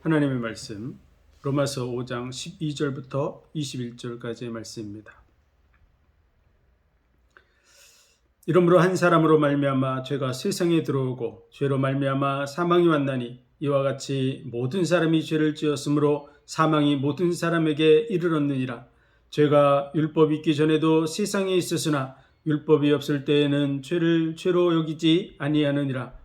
하나님의 말씀 로마서 5장 12절부터 21절까지의 말씀입니다. 이러므로 한 사람으로 말미암아 죄가 세상에 들어오고 죄로 말미암아 사망이 왔나니 이와 같이 모든 사람이 죄를 지었으므로 사망이 모든 사람에게 이르렀느니라. 죄가 율법이 있기 전에도 세상에 있었으나 율법이 없을 때에는 죄를 죄로 여기지 아니하느니라.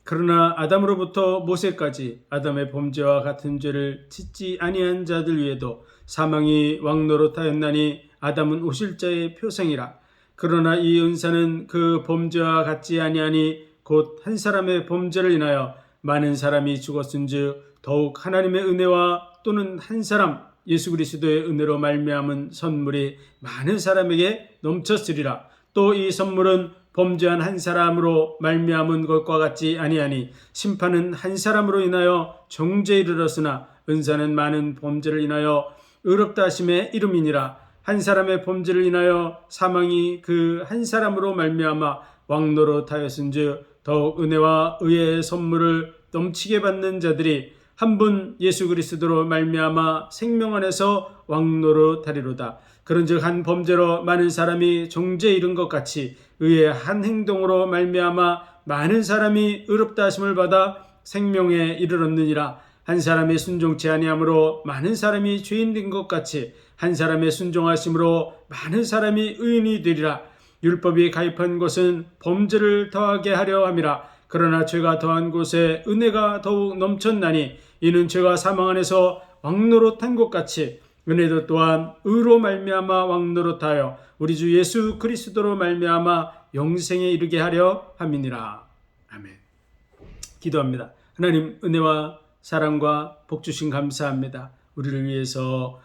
그러나 아담으로부터 모세까지 아담의 범죄와 같은 죄를 짓지 아니한 자들 위에도 사망이 왕노릇하였나니 아담은 오실 자의 표상이라. 그러나 이 은사는 그 범죄와 같지 아니하니 곧 한 사람의 범죄를 인하여 많은 사람이 죽었은즉 더욱 하나님의 은혜와 또는 한 사람 예수 그리스도의 은혜로 말미암은 선물이 많은 사람에게 넘쳤으리라. 또 이 선물은 범죄한 한 사람으로 말미암은 것과 같지 아니하니 심판은 한 사람으로 인하여 정죄에 이르렀으나 은사는 많은 범죄를 인하여 의롭다 하심의 이름이니라. 한 사람의 범죄를 인하여 사망이 그 한 사람으로 말미암아 왕노릇하였은즉 더욱 은혜와 의의 선물을 넘치게 받는 자들이 한 분 예수 그리스도로 말미암아 생명 안에서 왕노릇하리로다. 그런즉 한 범죄로 많은 사람이 정죄에 이른 것 같이 의의 한 행동으로 말미암아 많은 사람이 의롭다 하심을 받아 생명에 이르렀느니라. 한 사람이 순종치 아니함으로 많은 사람이 죄인 된 것 같이 한 사람의 순종하심으로 많은 사람이 의인이 되리라. 율법이 가입한 곳은 범죄를 더하게 하려 함이라. 그러나 죄가 더한 곳에 은혜가 더욱 넘쳤나니 이는 죄가 사망 안에서 왕노릇한 것 같이 은혜도 또한 의로 말미암아 왕노릇하여 우리 주 예수 그리스도로 말미암아 영생에 이르게 하려 함이니라. 아멘. 기도합니다. 하나님 은혜와 사랑과 복 주신 감사합니다. 우리를 위해서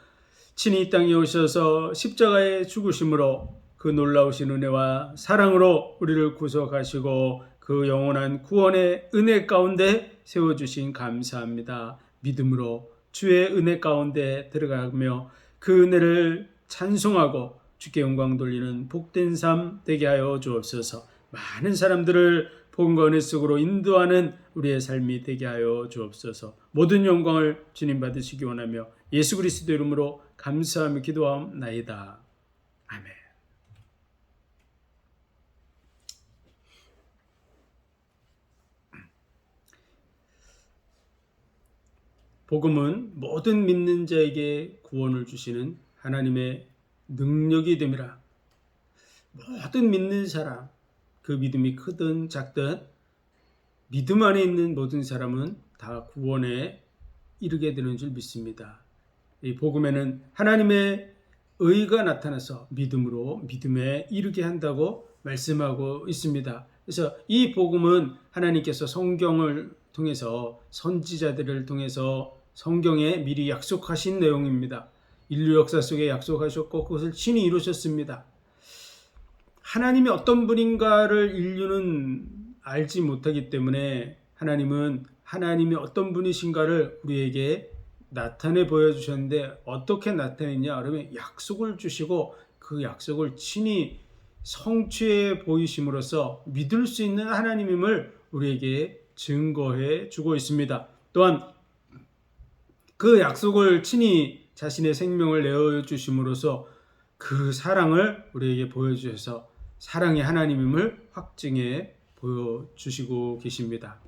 친히 이 땅에 오셔서 십자가의 죽으심으로 그 놀라우신 은혜와 사랑으로 우리를 구속하시고 그 영원한 구원의 은혜 가운데 세워주신 감사합니다. 믿음으로 주의 은혜 가운데 들어가며 그 은혜를 찬송하고 주께 영광 돌리는 복된 삶 되게 하여 주옵소서. 많은 사람들을 복음과 은혜 속으로 인도하는 우리의 삶이 되게 하여 주옵소서. 모든 영광을 주님 받으시기 원하며 예수 그리스도 이름으로 감사하며 기도하옵나이다. 아멘. 복음은 모든 믿는 자에게 구원을 주시는 하나님의 능력이 됨이라. 모든 믿는 사람, 그 믿음이 크든 작든 믿음 안에 있는 모든 사람은 다 구원에 이르게 되는 줄 믿습니다. 이 복음에는 하나님의 의가 나타나서 믿음으로 믿음에 이르게 한다고 말씀하고 있습니다. 그래서 이 복음은 하나님께서 성경을 통해서 선지자들을 통해서 성경에 미리 약속하신 내용입니다. 인류 역사 속에 약속하셨고 그것을 친히 이루셨습니다. 하나님이 어떤 분인가를 인류는 알지 못하기 때문에 하나님은 하나님이 어떤 분이신가를 우리에게 나타내 보여주셨는데 어떻게 나타냈냐? 그러면 약속을 주시고 그 약속을 친히 성취해 보이심으로써 믿을 수 있는 하나님임을 우리에게 증거해 주고 있습니다. 또한 그 약속을 친히 자신의 생명을 내어주심으로써 그 사랑을 우리에게 보여주셔서 사랑의 하나님임을 확증해 보여주시고 계십니다.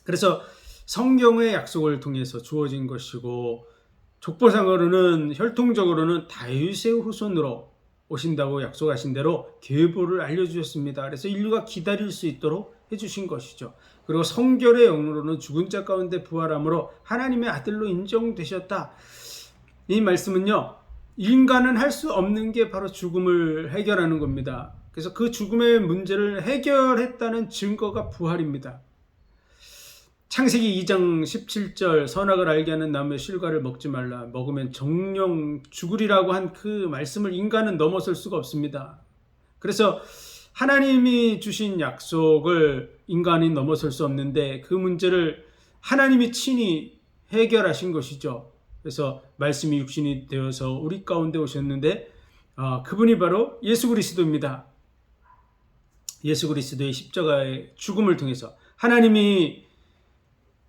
그래서 성경의 약속을 통해서 주어진 것이고 족보상으로는 혈통적으로는 다윗의 후손으로 오신다고 약속하신 대로 계보를 알려주셨습니다. 그래서 인류가 기다릴 수 있도록 해주신 것이죠. 그리고 성결의 영으로는 죽은 자 가운데 부활함으로 하나님의 아들로 인정되셨다. 이 말씀은요, 인간은 할 수 없는 게 바로 죽음을 해결하는 겁니다. 그래서 그 죽음의 문제를 해결했다는 증거가 부활입니다. 창세기 2장 17절 선악을 알게 하는 나무의 실과를 먹지 말라. 먹으면 정령 죽으리라고 한 그 말씀을 인간은 넘어설 수가 없습니다. 그래서 하나님이 주신 약속을 인간이 넘어설 수 없는데 그 문제를 하나님이 친히 해결하신 것이죠. 그래서 말씀이 육신이 되어서 우리 가운데 오셨는데 그분이 바로 예수 그리스도입니다. 예수 그리스도의 십자가의 죽음을 통해서 하나님이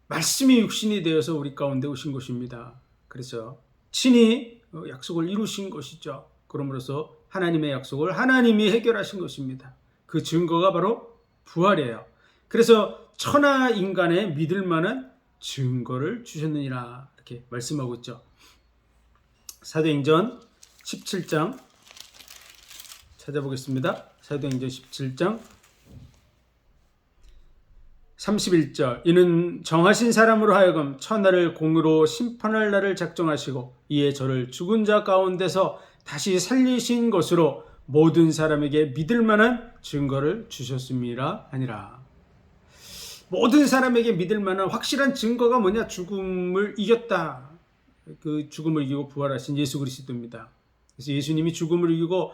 말씀이 육신이 되어서 우리 가운데 오신 것입니다. 그래서 친히 약속을 이루신 것이죠. 그러므로서 하나님의 약속을 하나님이 해결하신 것입니다. 그 증거가 바로 부활이에요. 그래서 천하 인간의 믿을 만한 증거를 주셨느니라 이렇게 말씀하고 있죠. 사도행전 17장 찾아보겠습니다. 사도행전 17장 31절 이는 정하신 사람으로 하여금 천하를 공의로 심판할 날을 작정하시고 이에 저를 죽은 자 가운데서 다시 살리신 것으로 모든 사람에게 믿을 만한 증거를 주셨음이라 하니라. 모든 사람에게 믿을 만한 확실한 증거가 뭐냐? 죽음을 이겼다. 그 죽음을 이기고 부활하신 예수 그리스도입니다. 그래서 예수님이 죽음을 이기고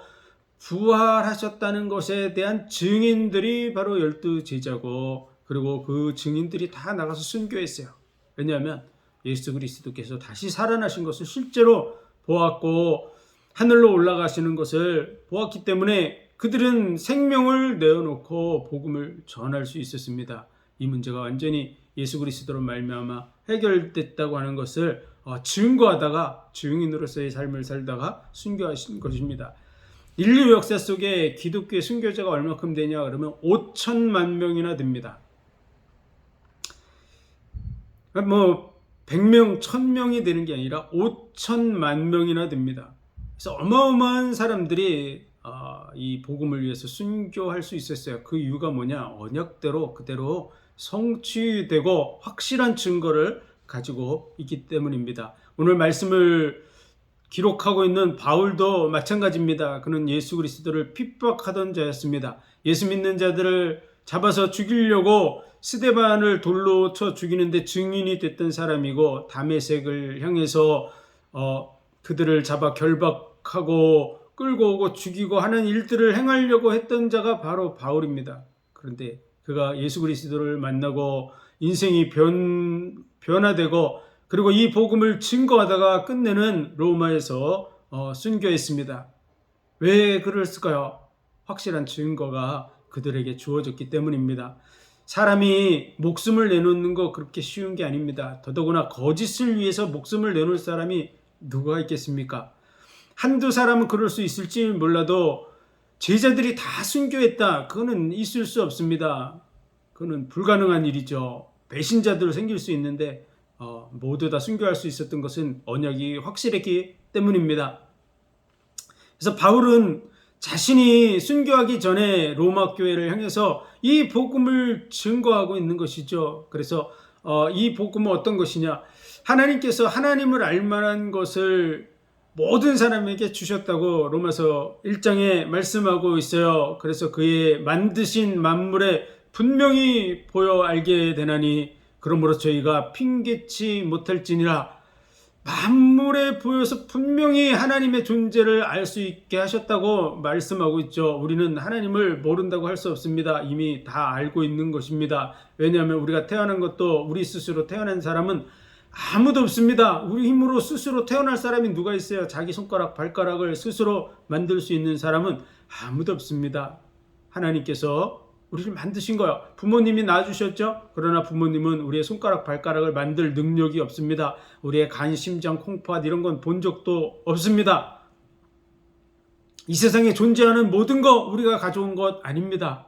부활하셨다는 것에 대한 증인들이 바로 12 제자고, 그리고 그 증인들이 다 나가서 순교했어요. 왜냐하면 예수 그리스도께서 다시 살아나신 것을 실제로 보았고 하늘로 올라가시는 것을 보았기 때문에 그들은 생명을 내어놓고 복음을 전할 수 있었습니다. 이 문제가 완전히 예수 그리스도로 말미암아 해결됐다고 하는 것을 증거하다가, 증인으로서의 삶을 살다가 순교하신 것입니다. 인류 역사 속에 기독교의 순교자가 얼마큼 되냐 그러면 5천만 명이나 됩니다. 100명, 1000명이 되는 게 아니라 5천만 명이나 됩니다. 그래서 어마어마한 사람들이 이 복음을 위해서 순교할 수 있었어요. 그 이유가 뭐냐? 언약대로 그대로 성취되고 확실한 증거를 가지고 있기 때문입니다. 오늘 말씀을 기록하고 있는 바울도 마찬가지입니다. 그는 예수 그리스도를 핍박하던 자였습니다. 예수 믿는 자들을 잡아서 죽이려고 스데반을 돌로 쳐 죽이는데 증인이 됐던 사람이고, 다메섹을 향해서 그들을 잡아 결박하고 끌고 오고 죽이고 하는 일들을 행하려고 했던 자가 바로 바울입니다. 그런데 그가 예수 그리스도를 만나고 인생이 변화되고 그리고 이 복음을 증거하다가 끝내는 로마에서 순교했습니다. 왜 그랬을까요? 확실한 증거가 그들에게 주어졌기 때문입니다. 사람이 목숨을 내놓는 거 그렇게 쉬운 게 아닙니다. 더더구나 거짓을 위해서 목숨을 내놓을 사람이 누가 있겠습니까? 한두 사람은 그럴 수 있을지 몰라도 제자들이 다 순교했다, 그거는 있을 수 없습니다. 그거는 불가능한 일이죠. 배신자들 생길 수 있는데 모두 다 순교할 수 있었던 것은 언약이 확실했기 때문입니다. 그래서 바울은 자신이 순교하기 전에 로마 교회를 향해서 이 복음을 증거하고 있는 것이죠. 그래서 이 복음은 어떤 것이냐? 하나님께서 하나님을 알 만한 것을 모든 사람에게 주셨다고 로마서 1장에 말씀하고 있어요. 그래서 그의 만드신 만물에 분명히 보여 알게 되나니 그러므로 저희가 핑계치 못할지니라. 만물에 보여서 분명히 하나님의 존재를 알 수 있게 하셨다고 말씀하고 있죠. 우리는 하나님을 모른다고 할 수 없습니다. 이미 다 알고 있는 것입니다. 왜냐하면 우리가 태어난 것도, 우리 스스로 태어난 사람은 아무도 없습니다. 우리 힘으로 스스로 태어날 사람이 누가 있어요? 자기 손가락, 발가락을 스스로 만들 수 있는 사람은 아무도 없습니다. 하나님께서 우리를 만드신 거예요. 부모님이 낳아주셨죠? 그러나 부모님은 우리의 손가락, 발가락을 만들 능력이 없습니다. 우리의 간, 심장, 콩팥 이런 건 본 적도 없습니다. 이 세상에 존재하는 모든 거 우리가 가져온 것 아닙니다.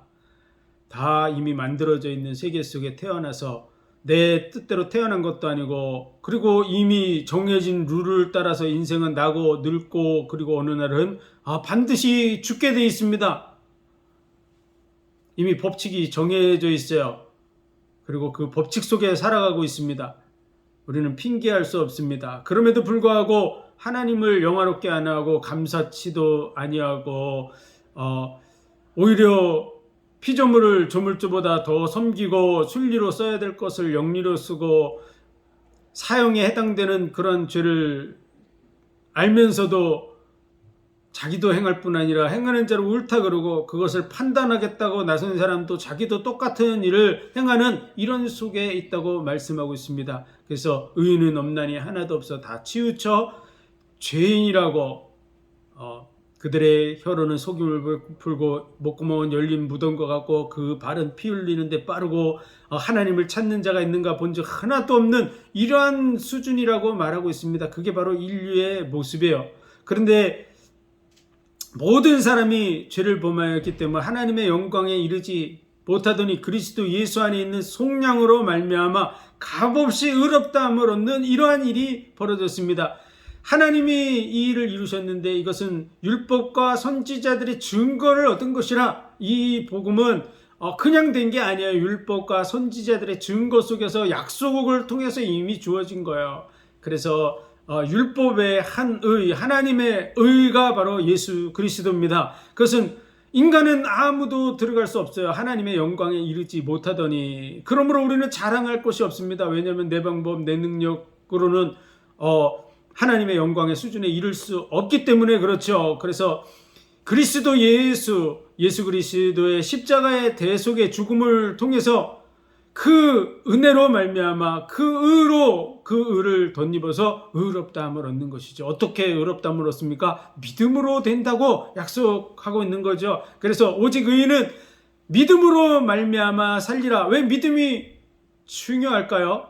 다 이미 만들어져 있는 세계 속에 태어나서 내 뜻대로 태어난 것도 아니고, 그리고 이미 정해진 룰을 따라서 인생은 나고 늙고 그리고 어느 날은 반드시 죽게 돼 있습니다. 이미 법칙이 정해져 있어요. 그리고 그 법칙 속에 살아가고 있습니다. 우리는 핑계할 수 없습니다. 그럼에도 불구하고 하나님을 영화롭게 안 하고 감사치도 아니하고 오히려 피조물을 조물주보다 더 섬기고 순리로 써야 될 것을 영리로 쓰고 사형에 해당되는 그런 죄를 알면서도 자기도 행할 뿐 아니라 행하는 자를 옳다 그러고 그것을 판단하겠다고 나선 사람도 자기도 똑같은 일을 행하는 이런 속에 있다고 말씀하고 있습니다. 그래서 의인은 없나니 하나도 없어 다 치우쳐 죄인이라고 그들의 혀로는 속임을 풀고 목구멍은 열린 무덤과 같고 그 발은 피 흘리는데 빠르고 하나님을 찾는 자가 있는가 본즉 하나도 없는 이러한 수준이라고 말하고 있습니다. 그게 바로 인류의 모습이에요. 그런데 모든 사람이 죄를 범하였기 때문에 하나님의 영광에 이르지 못하더니 그리스도 예수 안에 있는 속량으로 말미암아 값없이 의롭다함을 얻는 이러한 일이 벌어졌습니다. 하나님이 이 일을 이루셨는데 이것은 율법과 선지자들의 증거를 얻은 것이라. 이 복음은 그냥 된 게 아니에요. 율법과 선지자들의 증거 속에서 약속을 통해서 이미 주어진 거예요. 그래서 율법의 한 의, 하나님의 의가 바로 예수 그리스도입니다. 그것은 인간은 아무도 들어갈 수 없어요. 하나님의 영광에 이르지 못하더니. 그러므로 우리는 자랑할 것이 없습니다. 왜냐하면 내 방법, 내 능력으로는 하나님의 영광의 수준에 이를 수 없기 때문에 그렇죠. 그래서 그리스도 예수 그리스도의 십자가의 대속의 죽음을 통해서 그 은혜로 말미암아 그 의를 덧입어서 의롭다함을 얻는 것이죠. 어떻게 의롭다함을 얻습니까? 믿음으로 된다고 약속하고 있는 거죠. 그래서 오직 의인은 믿음으로 말미암아 살리라. 왜 믿음이 중요할까요?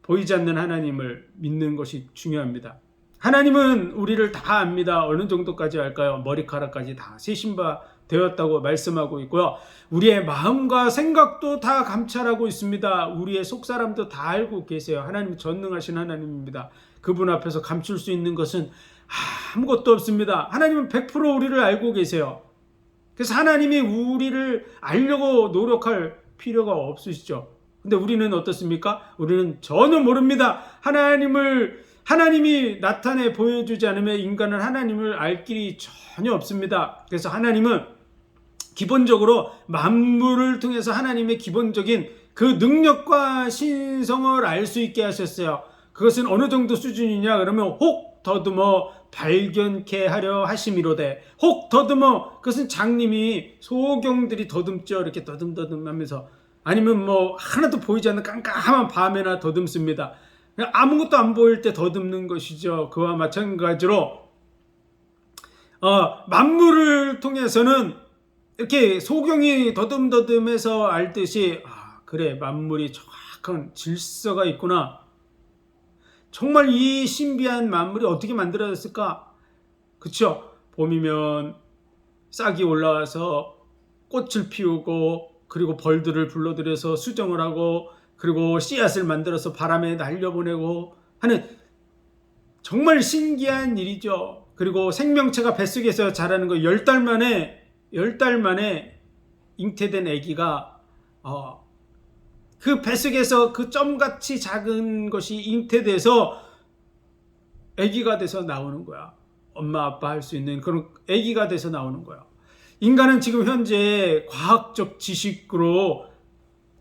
보이지 않는 하나님을 믿는 것이 중요합니다. 하나님은 우리를 다 압니다. 어느 정도까지 알까요? 머리카락까지 다 세신 바 되었다고 말씀하고 있고요. 우리의 마음과 생각도 다 감찰하고 있습니다. 우리의 속사람도 다 알고 계세요. 하나님 전능하신 하나님입니다. 그분 앞에서 감출 수 있는 것은 아무것도 없습니다. 하나님은 100% 우리를 알고 계세요. 그래서 하나님이 우리를 알려고 노력할 필요가 없으시죠. 근데 우리는 어떻습니까? 우리는 전혀 모릅니다. 하나님이 나타내 보여주지 않으면 인간은 하나님을 알 길이 전혀 없습니다. 그래서 하나님은 기본적으로 만물을 통해서 하나님의 기본적인 그 능력과 신성을 알 수 있게 하셨어요. 그것은 어느 정도 수준이냐? 그러면 혹 더듬어 발견케 하려 하심이로되. 혹 더듬어, 그것은 장님이 소경들이 더듬죠. 이렇게 더듬더듬 하면서. 아니면 뭐 하나도 보이지 않는 깜깜한 밤에나 더듬습니다. 아무것도 안 보일 때 더듬는 것이죠. 그와 마찬가지로 만물을 통해서는 이렇게 소경이 더듬더듬해서 알듯이 그래, 만물이 정확한 질서가 있구나. 정말 이 신비한 만물이 어떻게 만들어졌을까? 그렇죠? 봄이면 싹이 올라와서 꽃을 피우고, 그리고 벌들을 불러들여서 수정을 하고, 그리고 씨앗을 만들어서 바람에 날려보내고 하는 정말 신기한 일이죠. 그리고 생명체가 뱃속에서 자라는 거 10달 만에 잉태된 아기가 그 뱃속에서 그 점같이 작은 것이 잉태돼서 아기가 돼서 나오는 거야. 엄마 아빠 할 수 있는 그런 아기가 돼서 나오는 거야. 인간은 지금 현재 과학적 지식으로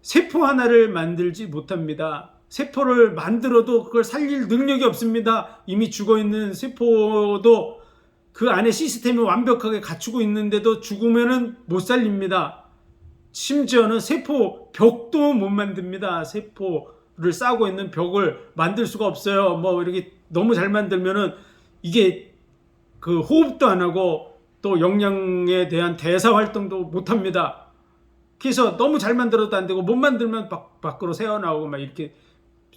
세포 하나를 만들지 못합니다. 세포를 만들어도 그걸 살릴 능력이 없습니다. 이미 죽어있는 세포도 그 안에 시스템이 완벽하게 갖추고 있는데도 죽으면은 못 살립니다. 심지어는 세포 벽도 못 만듭니다. 세포를 싸고 있는 벽을 만들 수가 없어요. 뭐 이렇게 너무 잘 만들면은 이게 그 호흡도 안 하고 또 영양에 대한 대사 활동도 못 합니다. 그래서 너무 잘 만들어도 안 되고 못 만들면 밖으로 새어나오고 막 이렇게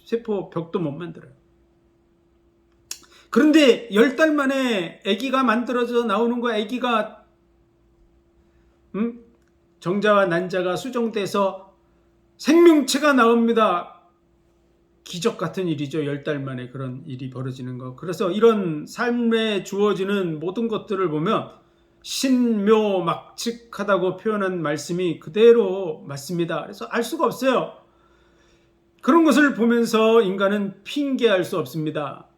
세포 벽도 못 만들어요. 그런데 10달 만에 아기가 만들어져 나오는 거야. 아기가 정자와 난자가 수정돼서 생명체가 나옵니다. 기적 같은 일이죠. 10달 만에 그런 일이 벌어지는 거. 그래서 이런 삶에 주어지는 모든 것들을 보면 신묘막측하다고 표현한 말씀이 그대로 맞습니다. 그래서 알 수가 없어요. 그런 것을 보면서 인간은 핑계할 수 없습니다.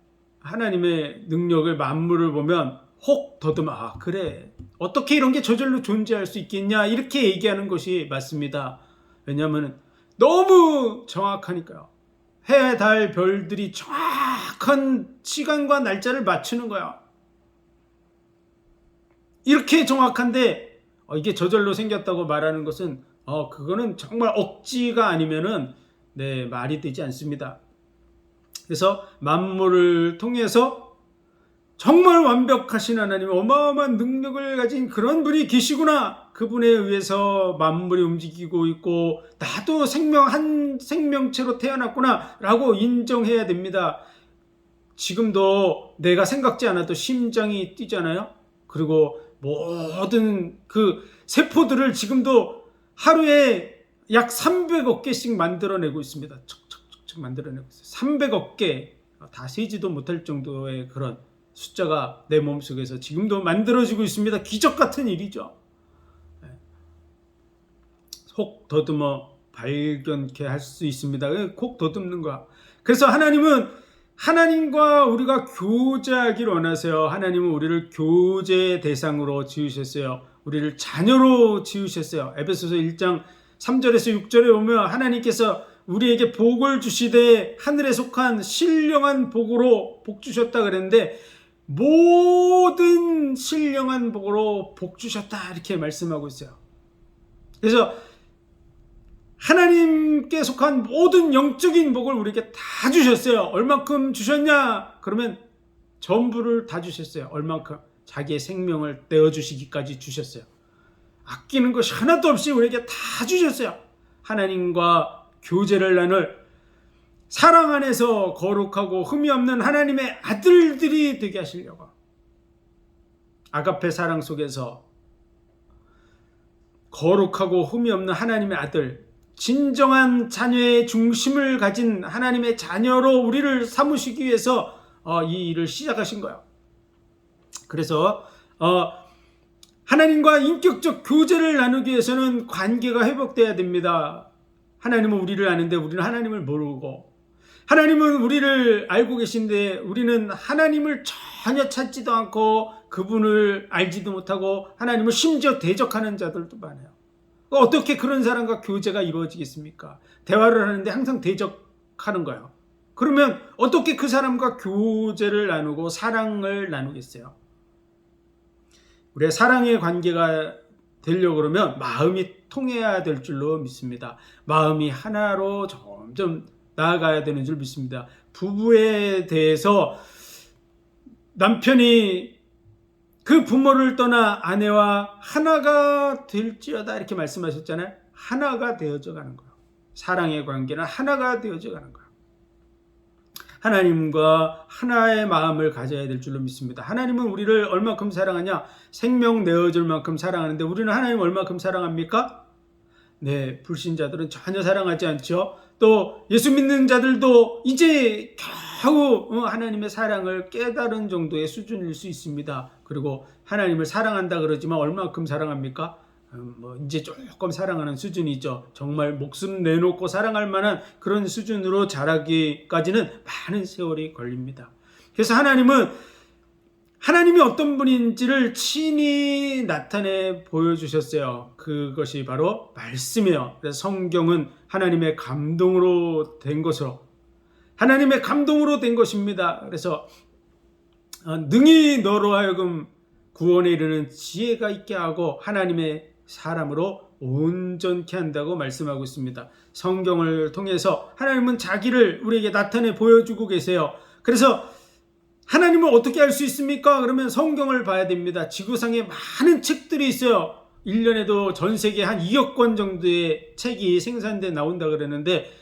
하나님의 능력을, 만물을 보면 혹 더듬어 그래, 어떻게 이런 게 저절로 존재할 수 있겠냐, 이렇게 얘기하는 것이 맞습니다. 왜냐하면 너무 정확하니까요. 해, 달, 별들이 정확한 시간과 날짜를 맞추는 거야. 이렇게 정확한데 이게 저절로 생겼다고 말하는 것은 그거는 정말 억지가 아니면은 말이 되지 않습니다. 그래서 만물을 통해서 정말 완벽하신 하나님, 어마어마한 능력을 가진 그런 분이 계시구나. 그분에 의해서 만물이 움직이고 있고 나도 한 생명체로 태어났구나 라고 인정해야 됩니다. 지금도 내가 생각지 않아도 심장이 뛰잖아요. 그리고 모든 그 세포들을 지금도 하루에 약 300억 개씩 만들어내고 있습니다. 척척척척 만들어내고 있어요. 300억 개, 다 세지도 못할 정도의 그런 숫자가 내 몸속에서 지금도 만들어지고 있습니다. 기적 같은 일이죠. 속 더듬어 발견케 할 수 있습니다. 콕 더듬는 거야. 그래서 하나님은 하나님과 우리가 교제하기를 원하세요. 하나님은 우리를 교제의 대상으로 지으셨어요. 우리를 자녀로 지으셨어요. 에베소서 1장 3절에서 6절에 보면 하나님께서 우리에게 복을 주시되 하늘에 속한 신령한 복으로 복 주셨다 그랬는데 모든 신령한 복으로 복 주셨다 이렇게 말씀하고 있어요. 그래서 하나님께 속한 모든 영적인 복을 우리에게 다 주셨어요. 얼만큼 주셨냐? 그러면 전부를 다 주셨어요. 얼만큼? 자기의 생명을 떼어주시기까지 주셨어요. 아끼는 것이 하나도 없이 우리에게 다 주셨어요. 하나님과 교제를 나눌 사랑 안에서 거룩하고 흠이 없는 하나님의 아들들이 되게 하시려고. 아가페 사랑 속에서 거룩하고 흠이 없는 하나님의 아들, 진정한 자녀의 중심을 가진 하나님의 자녀로 우리를 삼으시기 위해서 이 일을 시작하신 거예요. 그래서 하나님과 인격적 교제를 나누기 위해서는 관계가 회복돼야 됩니다. 하나님은 우리를 아는데 우리는 하나님을 모르고, 하나님은 우리를 알고 계신데 우리는 하나님을 전혀 찾지도 않고 그분을 알지도 못하고 하나님을 심지어 대적하는 자들도 많아요. 어떻게 그런 사람과 교제가 이루어지겠습니까? 대화를 하는데 항상 대적하는 거예요. 그러면 어떻게 그 사람과 교제를 나누고 사랑을 나누겠어요? 우리의 사랑의 관계가 되려고 그러면 마음이 통해야 될 줄로 믿습니다. 마음이 하나로 점점 나아가야 되는 줄 믿습니다. 부부에 대해서 남편이 그 부모를 떠나 아내와 하나가 될지어다 이렇게 말씀하셨잖아요. 하나가 되어져 가는 거예요. 사랑의 관계는 하나가 되어져 가는 거예요. 하나님과 하나의 마음을 가져야 될 줄로 믿습니다. 하나님은 우리를 얼마큼 사랑하냐? 생명 내어줄 만큼 사랑하는데 우리는 하나님 얼마큼 사랑합니까? 네, 불신자들은 전혀 사랑하지 않죠. 또 예수 믿는 자들도 이제 겨우 하나님의 사랑을 깨달은 정도의 수준일 수 있습니다. 그리고 하나님을 사랑한다 그러지만 얼마큼 사랑합니까? 이제 조금 사랑하는 수준이죠. 정말 목숨 내놓고 사랑할 만한 그런 수준으로 자라기까지는 많은 세월이 걸립니다. 그래서 하나님이 어떤 분인지를 친히 나타내 보여주셨어요. 그것이 바로 말씀이에요. 그래서 성경은 하나님의 감동으로 된 것으로, 하나님의 감동으로 된 것입니다. 그래서 능히 너로 하여금 구원에 이르는 지혜가 있게 하고 하나님의 사람으로 온전케 한다고 말씀하고 있습니다. 성경을 통해서 하나님은 자기를 우리에게 나타내 보여주고 계세요. 그래서 하나님을 어떻게 알 수 있습니까? 그러면 성경을 봐야 됩니다. 지구상에 많은 책들이 있어요. 1년에도 전 세계 한 2억 권 정도의 책이 생산돼 나온다 그러는데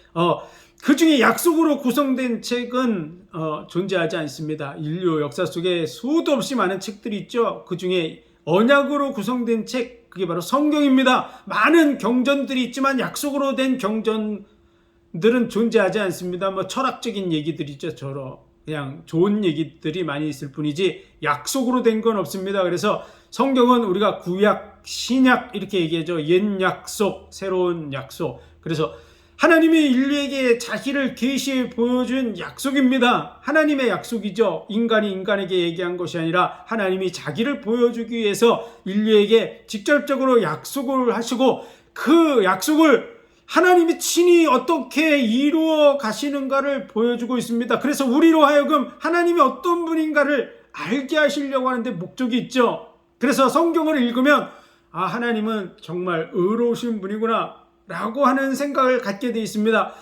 그 중에 약속으로 구성된 책은 존재하지 않습니다. 인류 역사 속에 수도 없이 많은 책들이 있죠. 그 중에 언약으로 구성된 책, 그게 바로 성경입니다. 많은 경전들이 있지만 약속으로 된 경전들은 존재하지 않습니다. 철학적인 얘기들이죠. 그냥 좋은 얘기들이 많이 있을 뿐이지 약속으로 된 건 없습니다. 그래서 성경은 우리가 구약, 신약 이렇게 얘기하죠. 옛 약속, 새로운 약속. 그래서 하나님이 인류에게 자기를 계시해 보여준 약속입니다. 하나님의 약속이죠. 인간이 인간에게 얘기한 것이 아니라 하나님이 자기를 보여주기 위해서 인류에게 직접적으로 약속을 하시고 그 약속을 하나님이 친히 어떻게 이루어 가시는가를 보여주고 있습니다. 그래서 우리로 하여금 하나님이 어떤 분인가를 알게 하시려고 하는데 목적이 있죠. 그래서 성경을 읽으면 하나님은 정말 의로우신 분이구나 라고 하는 생각을 갖게 되어 있습니다.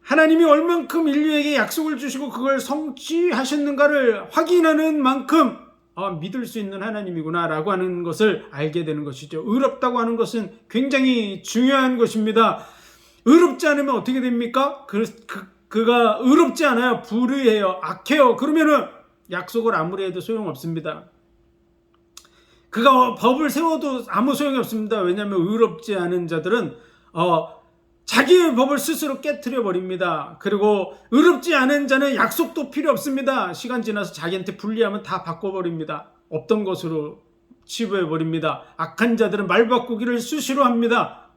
하나님이 얼만큼 인류에게 약속을 주시고 그걸 성취하셨는가를 확인하는 만큼 믿을 수 있는 하나님이구나 라고 하는 것을 알게 되는 것이죠. 의롭다고 하는 것은 굉장히 중요한 것입니다. 의롭지 않으면 어떻게 됩니까? 그가 의롭지 않아요. 불의해요. 악해요. 그러면은 약속을 아무리 해도 소용없습니다. 그가 법을 세워도 아무 소용이 없습니다. 왜냐하면 의롭지 않은 자들은 자기의 법을 스스로 깨트려 버립니다. 그리고 의롭지 않은 자는 약속도 필요 없습니다. 시간 지나서 자기한테 불리하면 다 바꿔버립니다. 없던 것으로 치부해 버립니다. 악한 자들은 말 바꾸기를 수시로 합니다.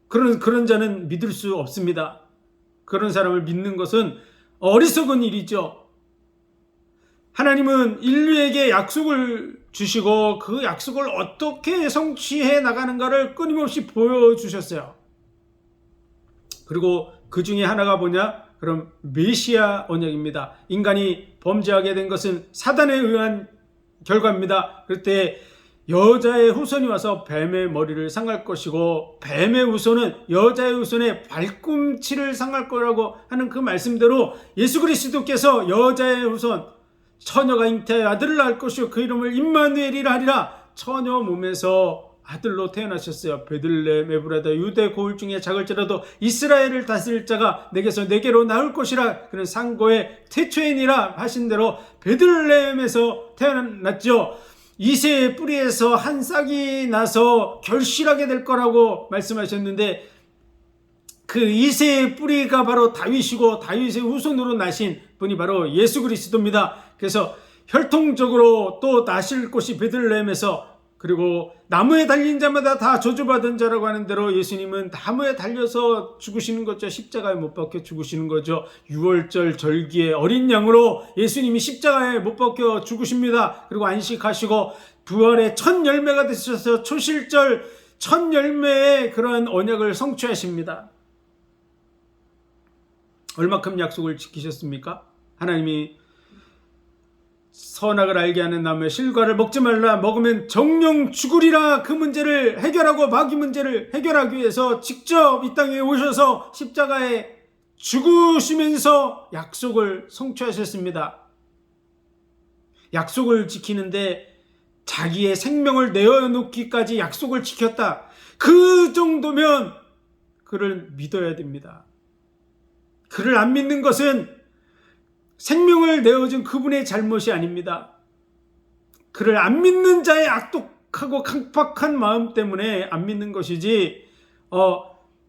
그런 자는 믿을 수 없습니다. 그런 사람을 믿는 것은 어리석은 일이죠. 하나님은 인류에게 약속을 주시고 그 약속을 어떻게 성취해 나가는가를 끊임없이 보여주셨어요. 그리고 그 중에 하나가 뭐냐? 그럼 메시아 언약입니다. 인간이 범죄하게 된 것은 사단에 의한 결과입니다. 그럴 때 여자의 후손이 와서 뱀의 머리를 상할 것이고 뱀의 후손은 여자의 후손의 발꿈치를 상할 거라고 하는 그 말씀대로 예수 그리스도께서 여자의 후손 처녀가 잉태하여 아들을 낳을 것이요 그 이름을 임마누엘이라 하리라. 처녀 몸에서 아들로 태어나셨어요. 베들레헴 에브라다 유대 고을 중에 작을지라도 이스라엘을 다스릴 자가 내게로 나올 것이라. 그는 상고의 태초인이라 하신 대로 베들레헴에서 태어났죠. 이새의 뿌리에서 한 싹이 나서 결실하게 될 거라고 말씀하셨는데 그 이새의 뿌리가 바로 다윗이고 다윗의 후손으로 나신 분이 바로 예수 그리스도입니다. 그래서 혈통적으로 또 나실 곳이 베들레헴에서, 그리고 나무에 달린 자마다 다 저주받은 자라고 하는 대로 예수님은 나무에 달려서 죽으시는 거죠. 십자가에 못 박혀 죽으시는 거죠. 6월절 절기에 어린 양으로 예수님이 십자가에 못 박혀 죽으십니다. 그리고 안식하시고 부활의 첫 열매가 되셔서 초실절 첫 열매의 그러한 언약을 성취하십니다. 얼마큼 약속을 지키셨습니까? 하나님이 선악을 알게 하는 나무의 실과를 먹지 말라, 먹으면 정령 죽으리라. 그 문제를 해결하고 마귀 문제를 해결하기 위해서 직접 이 땅에 오셔서 십자가에 죽으시면서 약속을 성취하셨습니다. 약속을 지키는데 자기의 생명을 내어놓기까지 약속을 지켰다. 그 정도면 그를 믿어야 됩니다. 그를 안 믿는 것은 생명을 내어준 그분의 잘못이 아닙니다. 그를 안 믿는 자의 악독하고 강팍한 마음 때문에 안 믿는 것이지,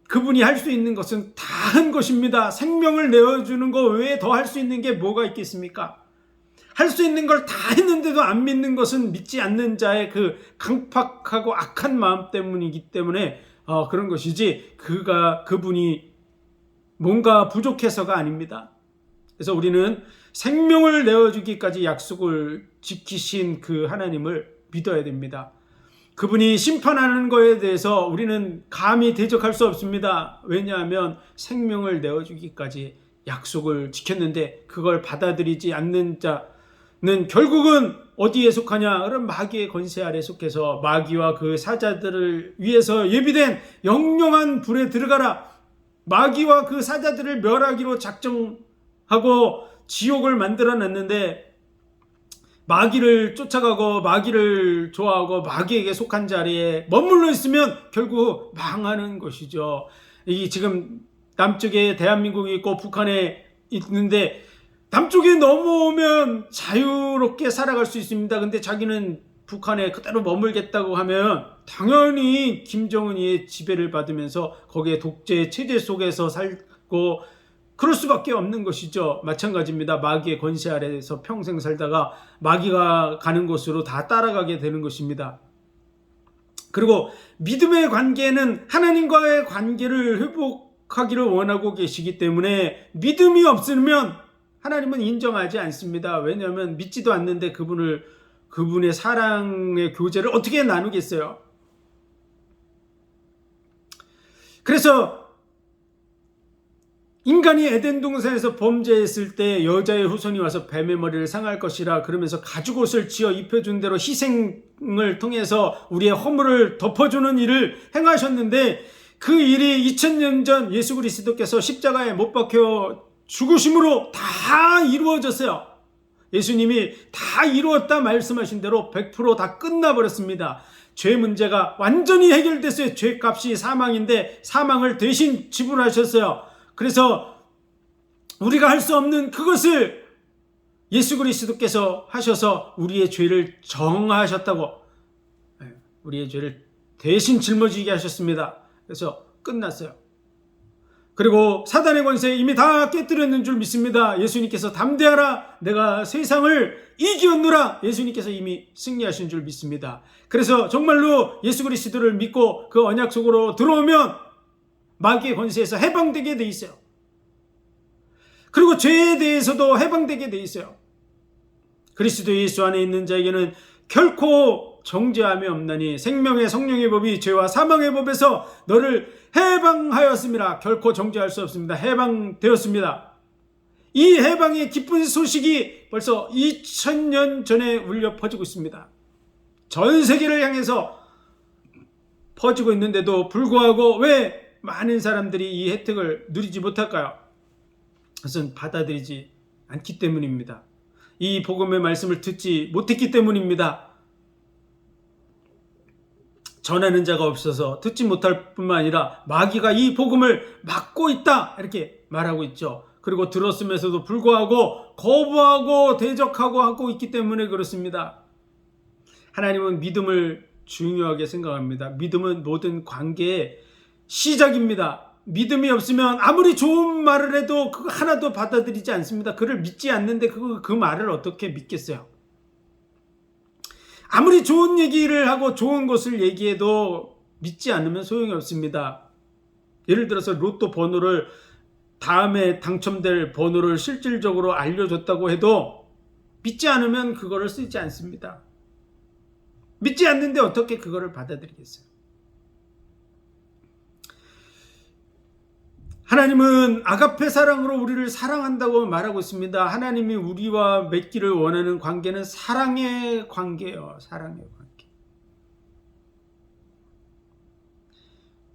그분이 할 수 있는 것은 다 한 것입니다. 생명을 내어주는 거 외에 더 할 수 있는 게 뭐가 있겠습니까? 할 수 있는 걸 다 했는데도 안 믿는 것은 믿지 않는 자의 그 강팍하고 악한 마음 때문이기 때문에 그런 것이지, 그분이 뭔가 부족해서가 아닙니다. 그래서 우리는 생명을 내어주기까지 약속을 지키신 그 하나님을 믿어야 됩니다. 그분이 심판하는 것에 대해서 우리는 감히 대적할 수 없습니다. 왜냐하면 생명을 내어주기까지 약속을 지켰는데 그걸 받아들이지 않는 자는 결국은 어디에 속하냐? 그럼 마귀의 권세 아래 속해서 마귀와 그 사자들을 위해서 예비된 영영한 불에 들어가라. 마귀와 그 사자들을 멸하기로 작정하고 지옥을 만들어 놨는데, 마귀를 쫓아가고 마귀를 좋아하고 마귀에게 속한 자리에 머물러 있으면 결국 망하는 것이죠. 이 지금 남쪽에 대한민국이 있고 북한에 있는데 남쪽에 넘어오면 자유롭게 살아갈 수 있습니다. 근데 자기는 북한에 그대로 머물겠다고 하면 당연히 김정은이의 지배를 받으면서 거기에 독재 체제 속에서 살고 그럴 수밖에 없는 것이죠. 마찬가지입니다. 마귀의 권세 아래에서 평생 살다가 마귀가 가는 곳으로 다 따라가게 되는 것입니다. 그리고 믿음의 관계는 하나님과의 관계를 회복하기를 원하고 계시기 때문에 믿음이 없으면 하나님은 인정하지 않습니다. 왜냐하면 믿지도 않는데 그분의 사랑의 교제를 어떻게 나누겠어요? 그래서 인간이 에덴 동산에서 범죄했을 때 여자의 후손이 와서 뱀의 머리를 상할 것이라 그러면서 가죽옷을 지어 입혀준 대로 희생을 통해서 우리의 허물을 덮어주는 일을 행하셨는데, 그 일이 2000년 전 예수 그리스도께서 십자가에 못 박혀 죽으심으로 다 이루어졌어요. 예수님이 다 이루었다 말씀하신 대로 100%다 끝나버렸습니다. 죄 문제가 완전히 해결됐어요. 죄값이 사망인데 사망을 대신 지불하셨어요. 그래서 우리가 할 수 없는 그것을 예수 그리스도께서 하셔서 우리의 죄를 정하셨다고, 우리의 죄를 대신 짊어지게 하셨습니다. 그래서 끝났어요. 그리고 사단의 권세 이미 다 깨뜨렸는 줄 믿습니다. 예수님께서 담대하라, 내가 세상을 이기었노라. 예수님께서 이미 승리하신 줄 믿습니다. 그래서 정말로 예수 그리스도를 믿고 그 언약 속으로 들어오면 마귀의 권세에서 해방되게 돼 있어요. 그리고 죄에 대해서도 해방되게 돼 있어요. 그리스도 예수 안에 있는 자에게는 결코 정죄함이 없나니 생명의 성령의 법이 죄와 사망의 법에서 너를 해방하였습니다. 결코 정죄할 수 없습니다. 해방되었습니다. 이 해방의 기쁜 소식이 벌써 2000년 전에 울려 퍼지고 있습니다. 전 세계를 향해서 퍼지고 있는데도 불구하고 왜 많은 사람들이 이 혜택을 누리지 못할까요? 그것은 받아들이지 않기 때문입니다. 이 복음의 말씀을 듣지 못했기 때문입니다. 전하는 자가 없어서 듣지 못할 뿐만 아니라 마귀가 이 복음을 막고 있다 이렇게 말하고 있죠. 그리고 들었으면서도 불구하고 거부하고 대적하고 하고 있기 때문에 그렇습니다. 하나님은 믿음을 중요하게 생각합니다. 믿음은 모든 관계의 시작입니다. 믿음이 없으면 아무리 좋은 말을 해도 그거 하나도 받아들이지 않습니다. 그를 믿지 않는데 그 말을 어떻게 믿겠어요? 아무리 좋은 얘기를 하고 좋은 것을 얘기해도 믿지 않으면 소용이 없습니다. 예를 들어서 로또 번호를 다음에 당첨될 번호를 실질적으로 알려줬다고 해도 믿지 않으면 그거를 쓰지 않습니다. 믿지 않는데 어떻게 그거를 받아들이겠어요? 하나님은 아가페 사랑으로 우리를 사랑한다고 말하고 있습니다. 하나님이 우리와 맺기를 원하는 관계는 사랑의 관계예요. 사랑의 관계.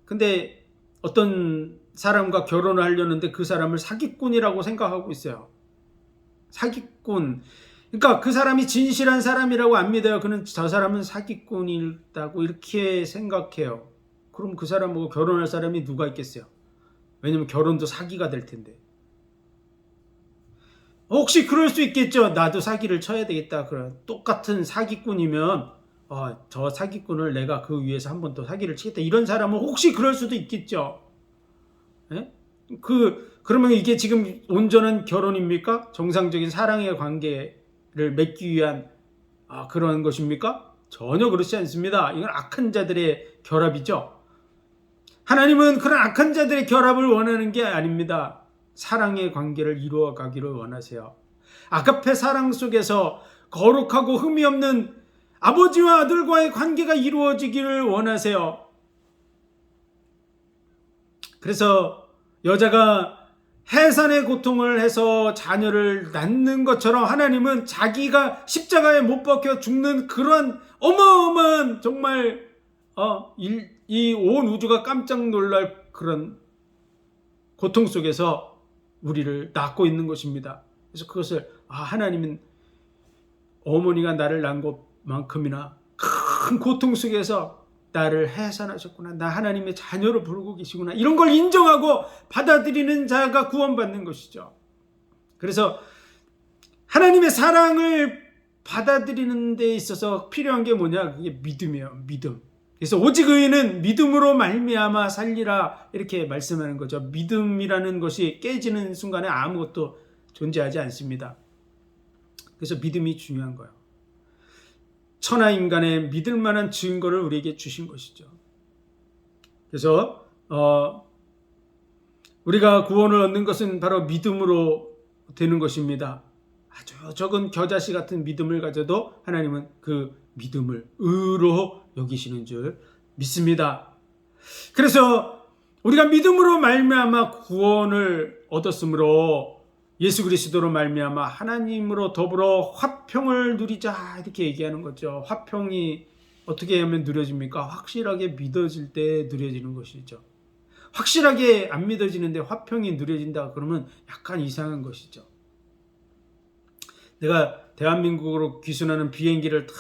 근데 어떤 사람과 결혼을 하려는데 그 사람을 사기꾼이라고 생각하고 있어요. 사기꾼. 그러니까 그 사람이 진실한 사람이라고 안 믿어요. 그는 저 사람은 사기꾼이라고 이렇게 생각해요. 그럼 그 사람하고 결혼할 사람이 누가 있겠어요? 왜냐면 결혼도 사기가 될 텐데. 혹시 그럴 수 있겠죠. 나도 사기를 쳐야 되겠다. 그런 똑같은 사기꾼이면 저 사기꾼을 내가 그 위에서 한 번 더 사기를 치겠다. 이런 사람은 혹시 그럴 수도 있겠죠. 예? 그러면 이게 지금 온전한 결혼입니까? 정상적인 사랑의 관계를 맺기 위한 그런 것입니까? 전혀 그렇지 않습니다. 이건 악한 자들의 결합이죠. 하나님은 그런 악한 자들의 결합을 원하는 게 아닙니다. 사랑의 관계를 이루어 가기를 원하세요. 아가페 사랑 속에서 거룩하고 흠이 없는 아버지와 아들과의 관계가 이루어지기를 원하세요. 그래서 여자가 해산의 고통을 해서 자녀를 낳는 것처럼 하나님은 자기가 십자가에 못 박혀 죽는 그런 어마어마한 정말 이 온 우주가 깜짝 놀랄 그런 고통 속에서 우리를 낳고 있는 것입니다. 그래서 그것을 하나님은 어머니가 나를 낳은 것만큼이나 큰 고통 속에서 나를 해산하셨구나. 나 하나님의 자녀로 부르고 계시구나. 이런 걸 인정하고 받아들이는 자가 구원받는 것이죠. 그래서 하나님의 사랑을 받아들이는 데 있어서 필요한 게 뭐냐? 그게 믿음이에요. 믿음. 그래서 오직 의인은 믿음으로 말미암아 살리라 이렇게 말씀하는 거죠. 믿음이라는 것이 깨지는 순간에 아무것도 존재하지 않습니다. 그래서 믿음이 중요한 거예요. 천하 인간의 믿을 만한 증거를 우리에게 주신 것이죠. 그래서 우리가 구원을 얻는 것은 바로 믿음으로 되는 것입니다. 아주 적은 겨자씨 같은 믿음을 가져도 하나님은 그 믿음을 의로 여기시는 줄 믿습니다. 그래서 우리가 믿음으로 말미암아 구원을 얻었으므로 예수 그리스도로 말미암아 하나님으로 더불어 화평을 누리자 이렇게 얘기하는 거죠. 화평이 어떻게 하면 누려집니까? 확실하게 믿어질 때 누려지는 것이죠. 확실하게 안 믿어지는데 화평이 누려진다 그러면 약간 이상한 것이죠. 내가 대한민국으로 귀순하는 비행기를 탁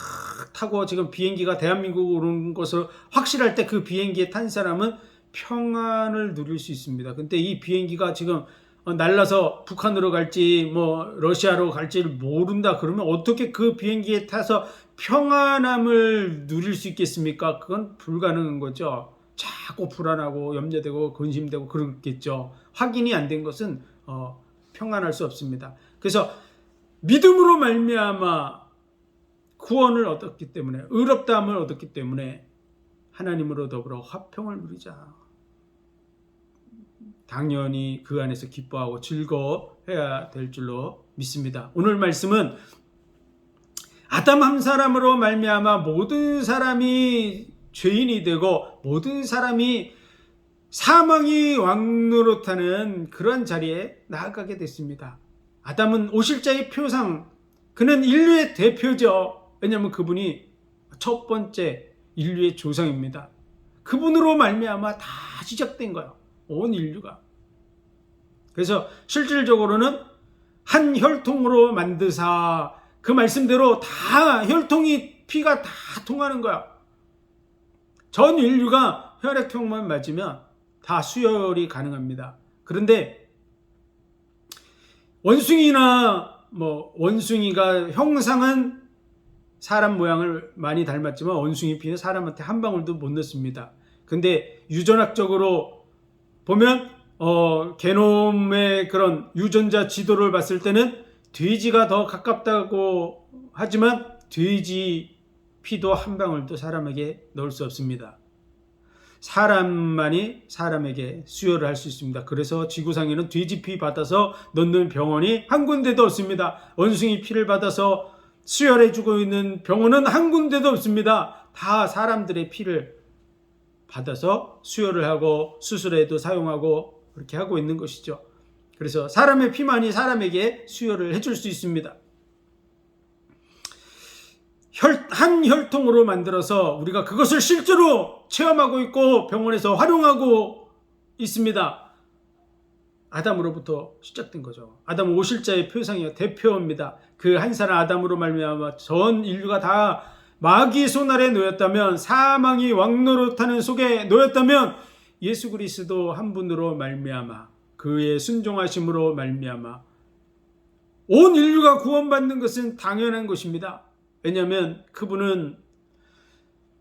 타고 지금 비행기가 대한민국으로 오는 것을 확실할 때 그 비행기에 탄 사람은 평안을 누릴 수 있습니다. 근데 이 비행기가 지금 날라서 북한으로 갈지 뭐 러시아로 갈지를 모른다 그러면 어떻게 그 비행기에 타서 평안함을 누릴 수 있겠습니까? 그건 불가능한 거죠. 자꾸 불안하고 염려되고 근심되고 그렇겠죠. 확인이 안 된 것은 평안할 수 없습니다. 그래서 믿음으로 말미암아 구원을 얻었기 때문에, 의롭다함을 얻었기 때문에 하나님으로 더불어 화평을 누리자. 당연히 그 안에서 기뻐하고 즐거워해야 될 줄로 믿습니다. 오늘 말씀은 아담 한 사람으로 말미암아 모든 사람이 죄인이 되고 모든 사람이 사망이 왕노릇하는 그런 자리에 나아가게 됐습니다. 아담은 오실자의 표상, 그는 인류의 대표죠. 왜냐하면 그분이 첫 번째 인류의 조상입니다. 그분으로 말미암아 다 시작된 거예요. 온 인류가. 그래서 실질적으로는 한 혈통으로 만드사, 그 말씀대로 다 혈통이 피가 다 통하는 거야. 전 인류가 혈액형만 맞으면 다 수혈이 가능합니다. 그런데 원숭이나 원숭이가 형상은 사람 모양을 많이 닮았지만 원숭이 피는 사람한테 한 방울도 못 넣습니다. 근데 유전학적으로 보면 게놈의 그런 유전자 지도를 봤을 때는 돼지가 더 가깝다고 하지만 돼지 피도 한 방울도 사람에게 넣을 수 없습니다. 사람만이 사람에게 수혈을 할 수 있습니다. 그래서 지구상에는 돼지 피 받아서 넣는 병원이 한 군데도 없습니다. 원숭이 피를 받아서 수혈해주고 있는 병원은 한 군데도 없습니다. 다 사람들의 피를 받아서 수혈을 하고 수술에도 사용하고 그렇게 하고 있는 것이죠. 그래서 사람의 피만이 사람에게 수혈을 해줄 수 있습니다. 한 혈통으로 만들어서 우리가 그것을 실제로 체험하고 있고 병원에서 활용하고 있습니다. 아담으로부터 시작된 거죠. 아담은 오실자의 표상이요, 대표입니다. 그 한 사람 아담으로 말미암아 전 인류가 다 마귀의 손 아래 놓였다면, 사망이 왕노릇하는 속에 놓였다면 예수 그리스도 한 분으로 말미암아, 그의 순종하심으로 말미암아 온 인류가 구원받는 것은 당연한 것입니다. 왜냐하면 그분은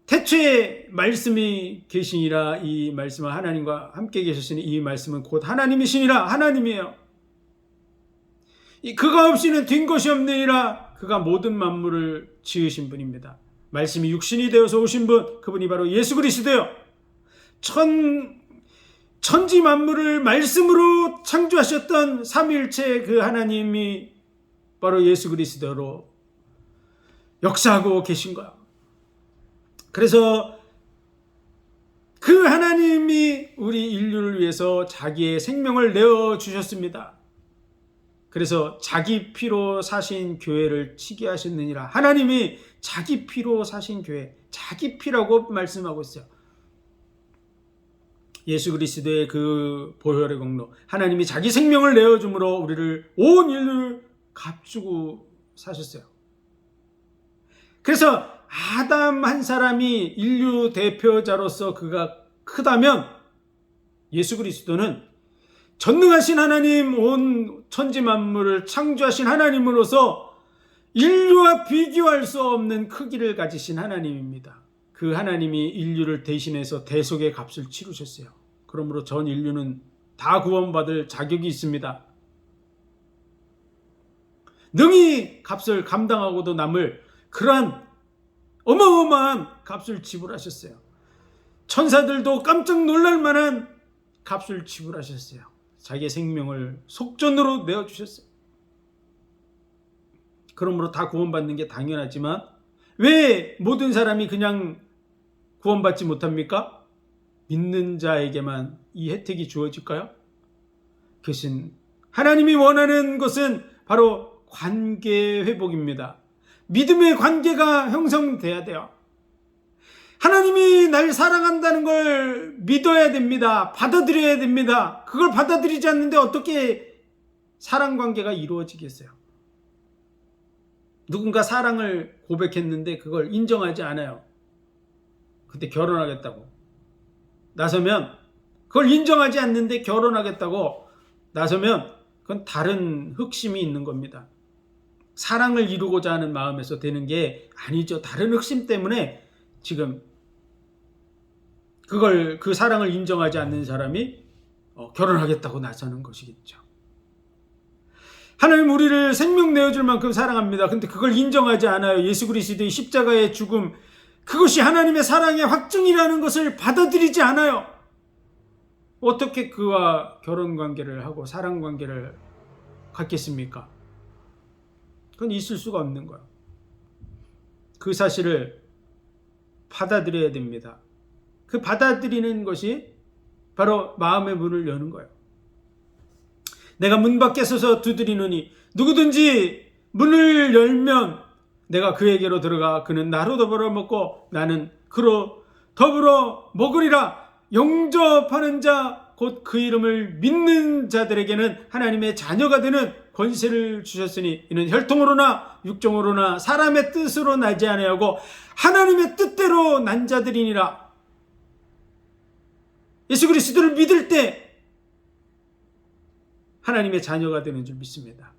태초에 말씀이 계시니라, 이 말씀은 하나님과 함께 계셨으니 이 말씀은 곧 하나님이시니라, 하나님이에요. 그가 없이는 된 것이 없느니라, 그가 모든 만물을 지으신 분입니다. 말씀이 육신이 되어서 오신 분, 그분이 바로 예수 그리스도요. 천지 만물을 말씀으로 창조하셨던 삼위일체 그 하나님이 바로 예수 그리스도로 역사하고 계신 거야. 그래서 그 하나님이 우리 인류를 위해서 자기의 생명을 내어주셨습니다. 그래서 자기 피로 사신 교회를 치게 하셨느니라. 하나님이 자기 피로 사신 교회, 자기 피라고 말씀하고 있어요. 예수 그리스도의 그 보혈의 공로, 하나님이 자기 생명을 내어줌으로 우리를, 온 인류를 값주고 사셨어요. 그래서 아담 한 사람이 인류 대표자로서 그가 크다면, 예수 그리스도는 전능하신 하나님, 온 천지 만물을 창조하신 하나님으로서 인류와 비교할 수 없는 크기를 가지신 하나님입니다. 그 하나님이 인류를 대신해서 대속의 값을 치르셨어요. 그러므로 전 인류는 다 구원받을 자격이 있습니다. 능히 값을 감당하고도 남을 그러한 어마어마한 값을 지불하셨어요. 천사들도 깜짝 놀랄 만한 값을 지불하셨어요. 자기의 생명을 속전으로 내어주셨어요. 그러므로 다 구원받는 게 당연하지만 왜 모든 사람이 그냥 구원받지 못합니까? 믿는 자에게만 이 혜택이 주어질까요? 그것은 하나님이 원하는 것은 바로 관계 회복입니다. 믿음의 관계가 형성돼야 돼요. 하나님이 날 사랑한다는 걸 믿어야 됩니다. 받아들여야 됩니다. 그걸 받아들이지 않는데 어떻게 사랑 관계가 이루어지겠어요? 누군가 사랑을 고백했는데 그걸 인정하지 않아요. 그때 결혼하겠다고 나서면, 그걸 인정하지 않는데 결혼하겠다고 나서면 그건 다른 흑심이 있는 겁니다. 사랑을 이루고자 하는 마음에서 되는 게 아니죠. 다른 흑심 때문에 지금 그 사랑을 인정하지 않는 사람이 결혼하겠다고 나서는 것이겠죠. 하나님 우리를 생명 내어줄 만큼 사랑합니다. 근데 그걸 인정하지 않아요. 예수 그리스도의 십자가의 죽음, 그것이 하나님의 사랑의 확증이라는 것을 받아들이지 않아요. 어떻게 그와 결혼 관계를 하고 사랑 관계를 갖겠습니까? 그건 있을 수가 없는 거예요. 그 사실을 받아들여야 됩니다. 그 받아들이는 것이 바로 마음의 문을 여는 거예요. 내가 문 밖에 서서 두드리노니 누구든지 문을 열면 내가 그에게로 들어가 그는 나로 더불어 먹고 나는 그로 더불어 먹으리라. 영접하는 자 곧 그 이름을 믿는 자들에게는 하나님의 자녀가 되는 권세를 주셨으니 이는 혈통으로나 육정으로나 사람의 뜻으로 나지 아니하고 하나님의 뜻대로 난 자들이니라. 예수 그리스도를 믿을 때 하나님의 자녀가 되는 줄 믿습니다.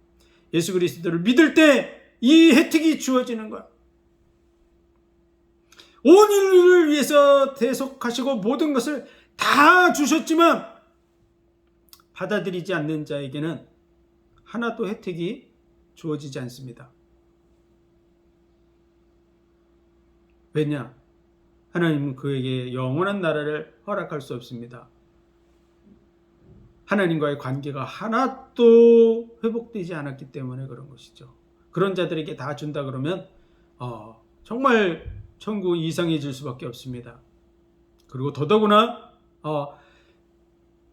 예수 그리스도를 믿을 때 이 혜택이 주어지는 거야. 온 인류를 위해서 대속하시고 모든 것을 다 주셨지만 받아들이지 않는 자에게는 하나도 혜택이 주어지지 않습니다. 왜냐? 하나님은 그에게 영원한 나라를 허락할 수 없습니다. 하나님과의 관계가 하나도 회복되지 않았기 때문에 그런 것이죠. 그런 자들에게 다 준다 그러면 정말 천국 이상해질 수밖에 없습니다. 그리고 더더구나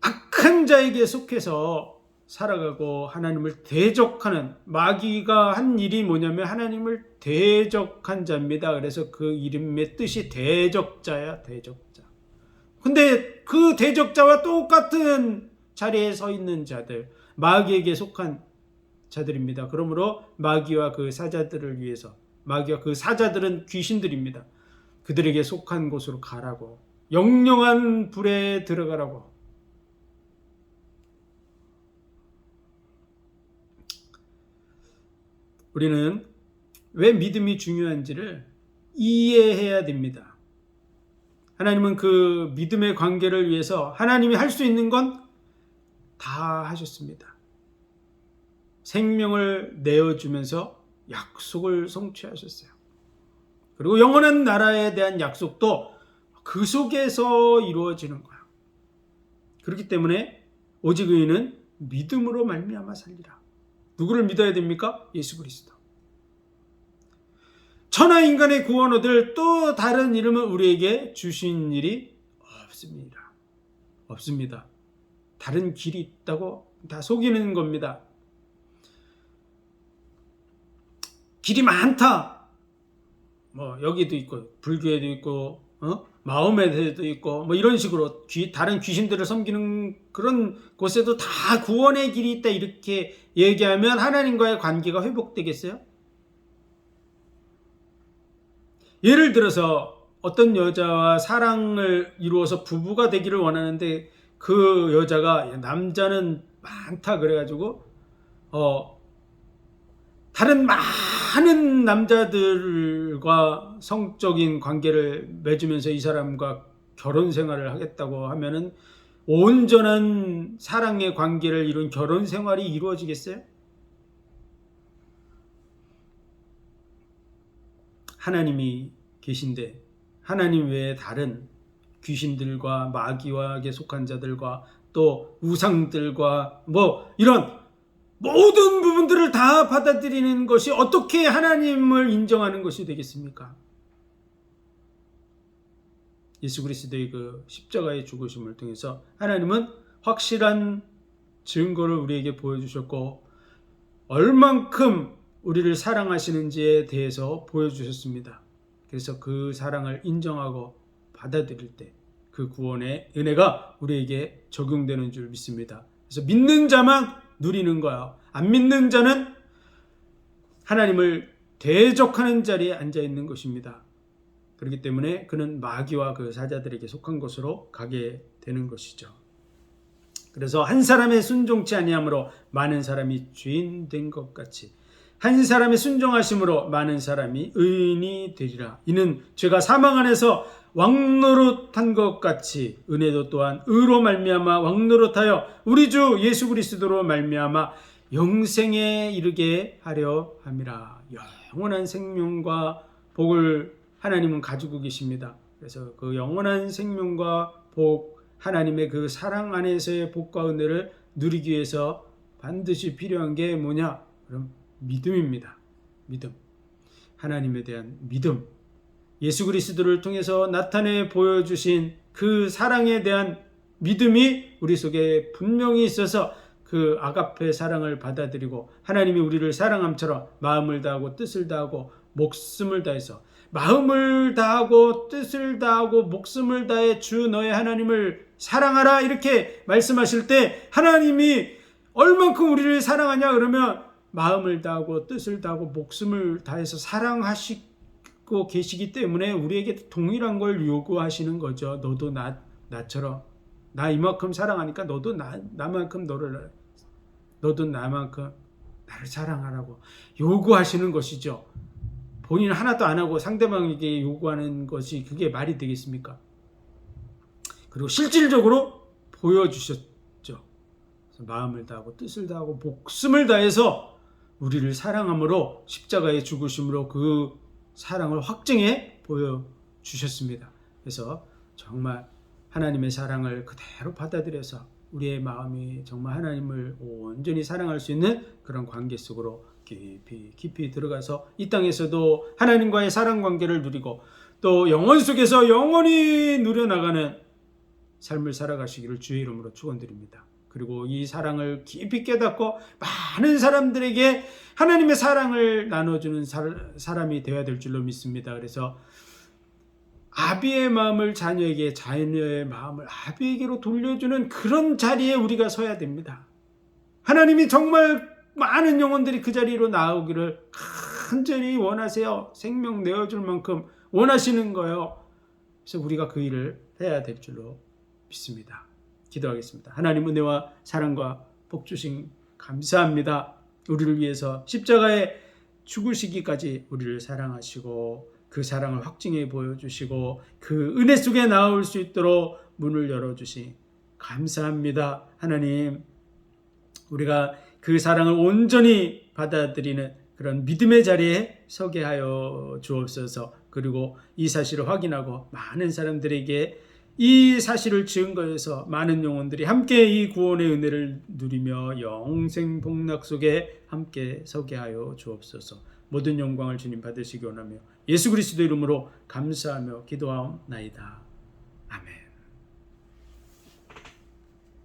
악한 자에게 속해서 살아가고 하나님을 대적하는, 마귀가 한 일이 뭐냐면 하나님을 대적한 자입니다. 그래서 그 이름의 뜻이 대적자야, 대적자. 근데 그 대적자와 똑같은 자리에 서 있는 자들, 마귀에게 속한 자들입니다. 그러므로 마귀와 그 사자들을 위해서, 마귀와 그 사자들은 귀신들입니다. 그들에게 속한 곳으로 가라고, 영영한 불에 들어가라고. 우리는 왜 믿음이 중요한지를 이해해야 됩니다. 하나님은 그 믿음의 관계를 위해서 하나님이 할 수 있는 건 다 하셨습니다. 생명을 내어주면서 약속을 성취하셨어요. 그리고 영원한 나라에 대한 약속도 그 속에서 이루어지는 거예요. 그렇기 때문에 오직 의인은 믿음으로 말미암아 살리라. 누구를 믿어야 됩니까? 예수 그리스도. 천하 인간의 구원 얻을 또 다른 이름은 우리에게 주신 일이 없습니다. 없습니다. 다른 길이 있다고 다 속이는 겁니다. 길이 많다. 여기도 있고 불교에도 있고 마음에도 있고 이런 식으로 다른 귀신들을 섬기는 그런 곳에도 다 구원의 길이 있다 이렇게 얘기하면 하나님과의 관계가 회복되겠어요? 예를 들어서 어떤 여자와 사랑을 이루어서 부부가 되기를 원하는데 그 여자가 남자는 많다 그래가지고 다른 많은 남자들과 성적인 관계를 맺으면서 이 사람과 결혼 생활을 하겠다고 하면은 온전한 사랑의 관계를 이룬 결혼 생활이 이루어지겠어요? 하나님이 계신데 하나님 외에 다른 귀신들과 마귀와에 속한 자들과 또 우상들과 이런 모든 부분들을 다 받아들이는 것이 어떻게 하나님을 인정하는 것이 되겠습니까? 예수 그리스도의 그 십자가의 죽으심을 통해서 하나님은 확실한 증거를 우리에게 보여주셨고 얼만큼 우리를 사랑하시는지에 대해서 보여주셨습니다. 그래서 그 사랑을 인정하고 받아들일 때 그 구원의 은혜가 우리에게 적용되는 줄 믿습니다. 그래서 믿는 자만 누리는 거야. 안 믿는 자는 하나님을 대적하는 자리에 앉아 있는 것입니다. 그렇기 때문에 그는 마귀와 그 사자들에게 속한 것으로 가게 되는 것이죠. 그래서 한 사람의 순종치 아니함으로 많은 사람이 죄인 된 것 같이 한 사람의 순종하심으로 많은 사람이 의인이 되리라. 이는 죄가 사망 안에서 왕노릇한 것 같이 은혜도 또한 의로 말미암아 왕노릇하여 우리 주 예수 그리스도로 말미암아 영생에 이르게 하려 함이라. 영원한 생명과 복을 하나님은 가지고 계십니다. 그래서 그 영원한 생명과 복, 하나님의 그 사랑 안에서의 복과 은혜를 누리기 위해서 반드시 필요한 게 뭐냐? 그럼 믿음입니다. 믿음. 하나님에 대한 믿음. 예수 그리스도를 통해서 나타내 보여주신 그 사랑에 대한 믿음이 우리 속에 분명히 있어서 그 아가페 사랑을 받아들이고 하나님이 우리를 사랑함처럼 마음을 다하고 뜻을 다하고 목숨을 다해서 마음을 다하고 뜻을 다하고 목숨을 다해 주 너의 하나님을 사랑하라 이렇게 말씀하실 때 하나님이 얼만큼 우리를 사랑하냐 그러면 마음을 다하고 뜻을 다하고 목숨을 다해서 사랑하시고 계시기 때문에 우리에게 동일한 걸 요구하시는 거죠. 너도 나처럼 나 이만큼 사랑하니까 너도 나만큼 너도 나만큼 나를 사랑하라고 요구하시는 것이죠. 본인 하나도 안 하고 상대방에게 요구하는 것이 그게 말이 되겠습니까? 그리고 실질적으로 보여주셨죠. 그래서 마음을 다하고 뜻을 다하고 목숨을 다해서 우리를 사랑함으로 십자가의 죽으심으로 그 사랑을 확증해 보여주셨습니다. 그래서 정말 하나님의 사랑을 그대로 받아들여서 우리의 마음이 정말 하나님을 온전히 사랑할 수 있는 그런 관계 속으로 깊이 들어가서 이 땅에서도 하나님과의 사랑 관계를 누리고 또 영원 속에서 영원히 누려나가는 삶을 살아가시기를 주의 이름으로 축원드립니다. 그리고 이 사랑을 깊이 깨닫고 많은 사람들에게 하나님의 사랑을 나눠주는 사람이 되어야 될 줄로 믿습니다. 그래서 아비의 마음을 자녀에게, 자녀의 마음을 아비에게로 돌려주는 그런 자리에 우리가 서야 됩니다. 하나님이 정말 많은 영혼들이 그 자리로 나오기를 간절히 원하세요. 생명 내어줄 만큼 원하시는 거예요. 그래서 우리가 그 일을 해야 될 줄로 믿습니다. 기도하겠습니다. 하나님 은혜와 사랑과 복 주신 감사합니다. 우리를 위해서 십자가에 죽으시기까지 우리를 사랑하시고 그 사랑을 확증해 보여주시고 그 은혜 속에 나올 수 있도록 문을 열어주시 감사합니다. 하나님, 우리가 그 사랑을 온전히 받아들이는 그런 믿음의 자리에 서게 하여 주옵소서. 그리고 이 사실을 확인하고 많은 사람들에게 이 사실을 증거해서 많은 영혼들이 함께 이 구원의 은혜를 누리며 영생 복락 속에 함께 서게 하여 주옵소서. 모든 영광을 주님 받으시기 원하며 예수 그리스도 이름으로 감사하며 기도하옵나이다. 아멘.